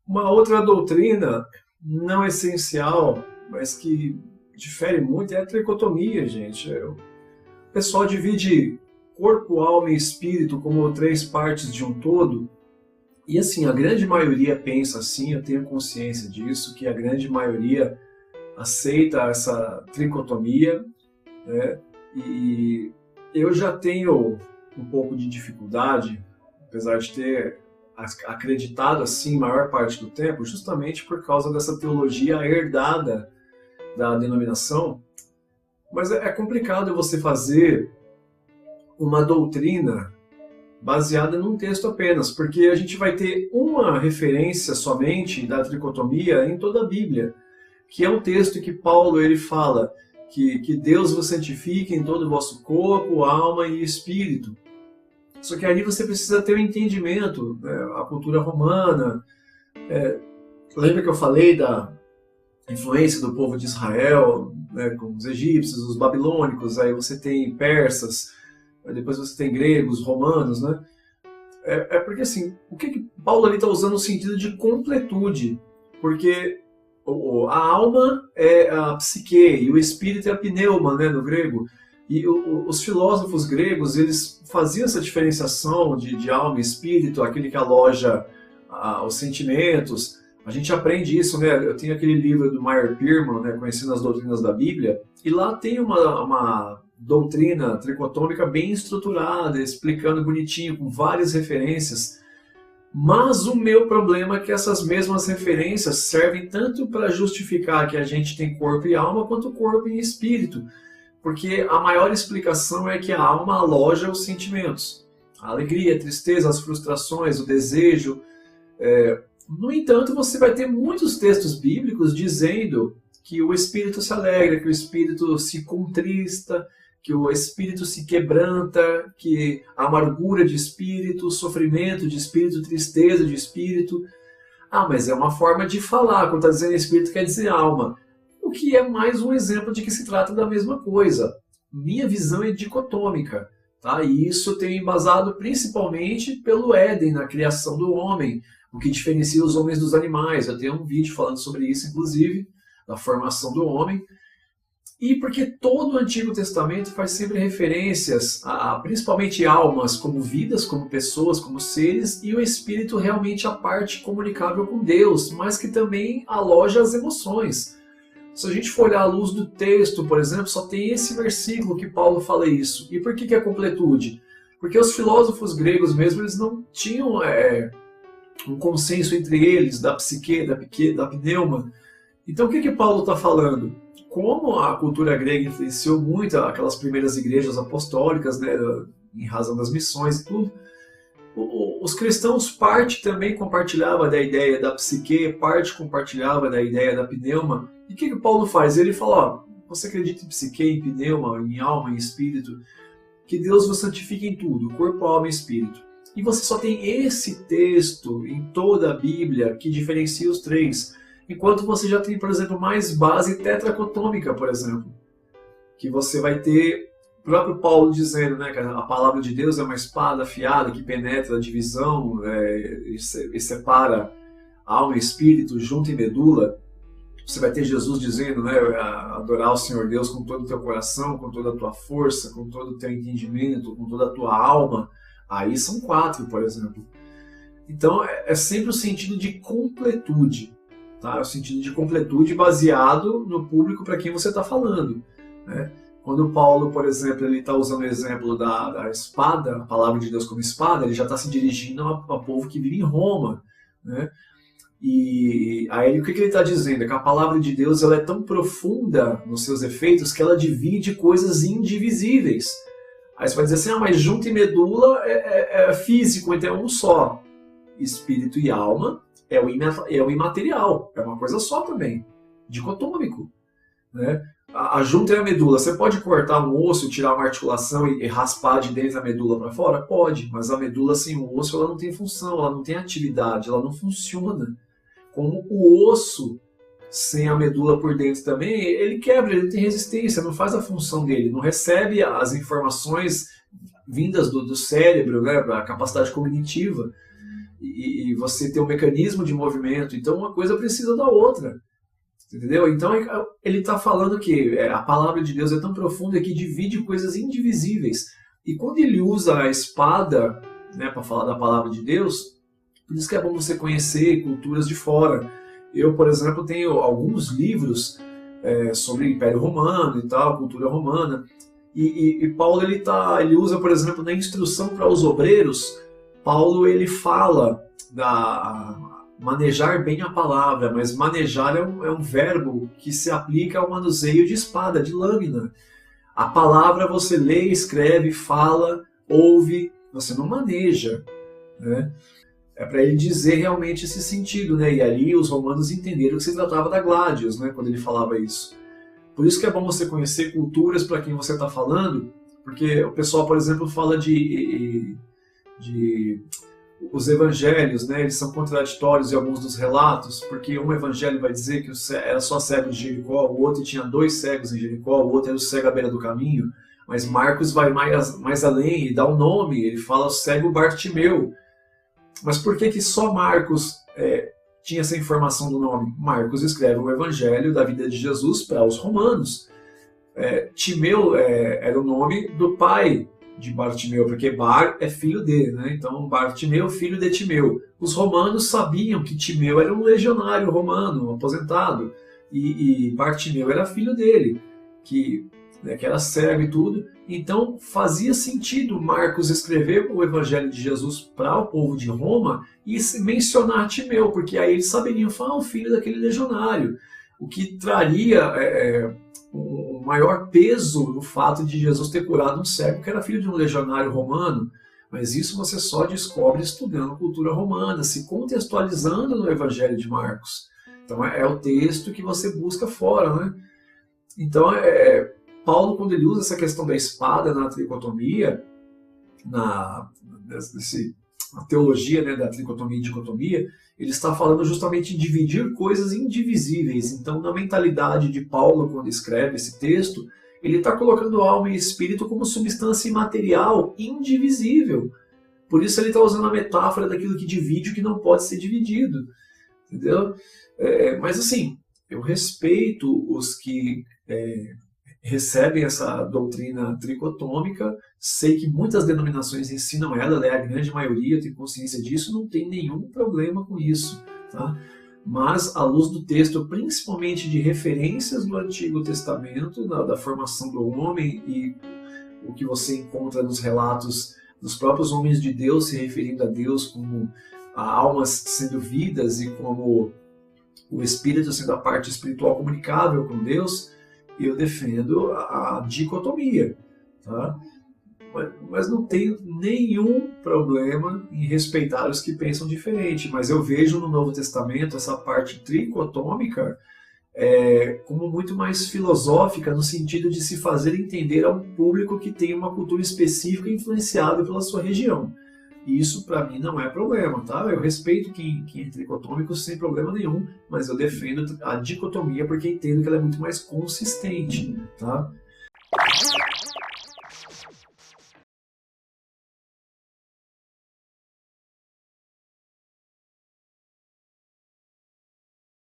Uma outra doutrina não essencial, mas que difere muito, é a tricotomia, gente. O pessoal divide corpo, alma e espírito como três partes de um todo. E assim, a grande maioria pensa assim, eu tenho consciência disso, que a grande maioria aceita essa tricotomia, né? E eu já tenho um pouco de dificuldade, apesar de ter acreditado assim maior parte do tempo, justamente por causa dessa teologia herdada da denominação. Mas é complicado você fazer uma doutrina baseada num texto apenas, porque a gente vai ter uma referência somente da tricotomia em toda a Bíblia, que é um texto que Paulo ele fala que Deus vos santifique em todo o vosso corpo, alma e espírito. Só que ali você precisa ter um entendimento, né? A cultura romana. Lembra que eu falei da influência do povo de Israel, né, com os egípcios, os babilônicos, aí você tem persas, depois você tem gregos, romanos, né? Porque assim, o que Paulo ali está usando no sentido de completude? Porque a alma é a psique e o espírito é a pneuma, né, no grego. E os filósofos gregos, eles faziam essa diferenciação de alma e espírito, aquele que aloja os sentimentos. A gente aprende isso, né? Eu tenho aquele livro do Meyer Pearman, né, Conhecendo as Doutrinas da Bíblia, e lá tem uma doutrina tricotômica bem estruturada, explicando bonitinho, com várias referências. Mas o meu problema é que essas mesmas referências servem tanto para justificar que a gente tem corpo e alma, quanto corpo e espírito. Porque a maior explicação é que a alma aloja os sentimentos. A alegria, a tristeza, as frustrações, o desejo. No entanto, você vai ter muitos textos bíblicos dizendo que o espírito se alegra, que o espírito se contrista, que o espírito se quebranta, que a amargura de espírito, sofrimento de espírito, tristeza de espírito. Mas é uma forma de falar. Quando está dizendo espírito, quer dizer alma. O que é mais um exemplo de que se trata da mesma coisa. Minha visão é dicotômica, tá? E isso tem embasado principalmente pelo Éden, na criação do homem, o que diferencia os homens dos animais. Eu tenho um vídeo falando sobre isso, inclusive, da formação do homem. E porque todo o Antigo Testamento faz sempre referências a principalmente almas como vidas, como pessoas, como seres, e o espírito realmente a parte comunicável com Deus, mas que também aloja as emoções. Se a gente for olhar à luz do texto, por exemplo, só tem esse versículo que Paulo fala isso. E por que é completude? Porque os filósofos gregos mesmo, eles não tinham um consenso entre eles da psique, da pneuma. Então o que Paulo está falando? Como a cultura grega influenciou muito aquelas primeiras igrejas apostólicas, né, em razão das missões e tudo, os cristãos parte também compartilhava da ideia da psique, parte compartilhava da ideia da pneuma. E o que Paulo faz? Ele fala, você acredita em psique, em pneuma, em alma, em espírito, que Deus vos santifica em tudo, corpo, alma e espírito. E você só tem esse texto em toda a Bíblia que diferencia os três. Enquanto você já tem, por exemplo, mais base tetracotômica, por exemplo. Que você vai ter o próprio Paulo dizendo, né, que a palavra de Deus é uma espada afiada que penetra a divisão e separa alma e espírito, junto e medula. Você vai ter Jesus dizendo, né, adorar o Senhor Deus com todo o teu coração, com toda a tua força, com todo o teu entendimento, com toda a tua alma. Aí são 4, por exemplo. Então é sempre o sentido de completude. Tá? O sentido de completude baseado no público para quem você está falando. Né? Quando Paulo, por exemplo, ele está usando o exemplo da espada, a palavra de Deus como espada, ele já está se dirigindo a povo que vive em Roma. Né? E aí o que ele está dizendo? É que a palavra de Deus ela é tão profunda nos seus efeitos que ela divide coisas indivisíveis. Aí você vai dizer assim, mas junta e medula é físico, então é um só. Espírito e alma é o imaterial, é uma coisa só também, dicotômico. Né? A junta e a medula, você pode cortar um osso, tirar uma articulação e raspar de dentro da medula para fora? Pode, mas a medula sem o osso ela não tem função, ela não tem atividade, ela não funciona. Como o osso sem a medula por dentro também, ele quebra, ele tem resistência, não faz a função dele, não recebe as informações vindas do cérebro, né, a capacidade cognitiva, e você ter um mecanismo de movimento. Então uma coisa precisa da outra. Entendeu? Então ele está falando que a palavra de Deus é tão profunda que divide coisas indivisíveis. E quando ele usa a espada, né, para falar da palavra de Deus, por isso que é bom você conhecer culturas de fora. Eu, por exemplo, tenho alguns livros sobre Império Romano e tal, cultura romana. E Paulo ele usa, por exemplo, na instrução para os obreiros, Paulo ele fala da manejar bem a palavra, mas manejar é um verbo que se aplica ao manuseio de espada, de lâmina. A palavra você lê, escreve, fala, ouve, você não maneja, né? É para ele dizer realmente esse sentido, né? E ali os romanos entenderam que se tratava da Gladius, né? Quando ele falava isso. Por isso que é bom você conhecer culturas para quem você está falando, porque o pessoal, por exemplo, fala de os evangelhos, né, eles são contraditórios em alguns dos relatos, porque um evangelho vai dizer que era só cego de Jericó, o outro tinha 2 cegos em Jericó, o outro era o cego à beira do caminho, mas Marcos vai mais além e dá um nome, ele fala o cego Bartimeu. Mas por que só Marcos tinha essa informação do nome? Marcos escreve o evangelho da vida de Jesus para os romanos. Timeu era o nome do pai de Bartimeu, porque Bar é filho dele, né? Então Bartimeu, filho de Timeu. Os romanos sabiam que Timeu era um legionário romano, um aposentado, e Bartimeu era filho dele, que era cego e tudo. Então fazia sentido Marcos escrever o evangelho de Jesus para o povo de Roma e mencionar Timeu, porque aí eles saberiam falar o filho daquele legionário, o que traria um maior peso no fato de Jesus ter curado um cego que era filho de um legionário romano. Mas isso você só descobre estudando cultura romana, se contextualizando no Evangelho de Marcos. Então é o texto que você busca fora, né? Então Paulo, quando ele usa essa questão da espada na tricotomia, na teologia, né, da tricotomia e dicotomia, ele está falando justamente em dividir coisas indivisíveis. Então, na mentalidade de Paulo, quando escreve esse texto, ele está colocando alma e espírito como substância imaterial, indivisível. Por isso ele está usando a metáfora daquilo que divide o que não pode ser dividido. Entendeu? Mas assim, eu respeito os que recebem essa doutrina tricotômica, sei que muitas denominações ensinam ela, a grande maioria tem consciência disso, não tem nenhum problema com isso, tá? Mas, à luz do texto, principalmente de referências do Antigo Testamento, da formação do homem e o que você encontra nos relatos dos próprios homens de Deus se referindo a Deus como almas sendo vidas e como o Espírito sendo a parte espiritual comunicável com Deus, eu defendo a dicotomia, tá? Mas não tenho nenhum problema em respeitar os que pensam diferente, mas eu vejo no Novo Testamento essa parte tricotômica como muito mais filosófica, no sentido de se fazer entender a um público que tem uma cultura específica influenciada pela sua região. E isso para mim não é problema, tá? Eu respeito quem é tricotômico sem problema nenhum, mas eu defendo a dicotomia porque entendo que ela é muito mais consistente, tá?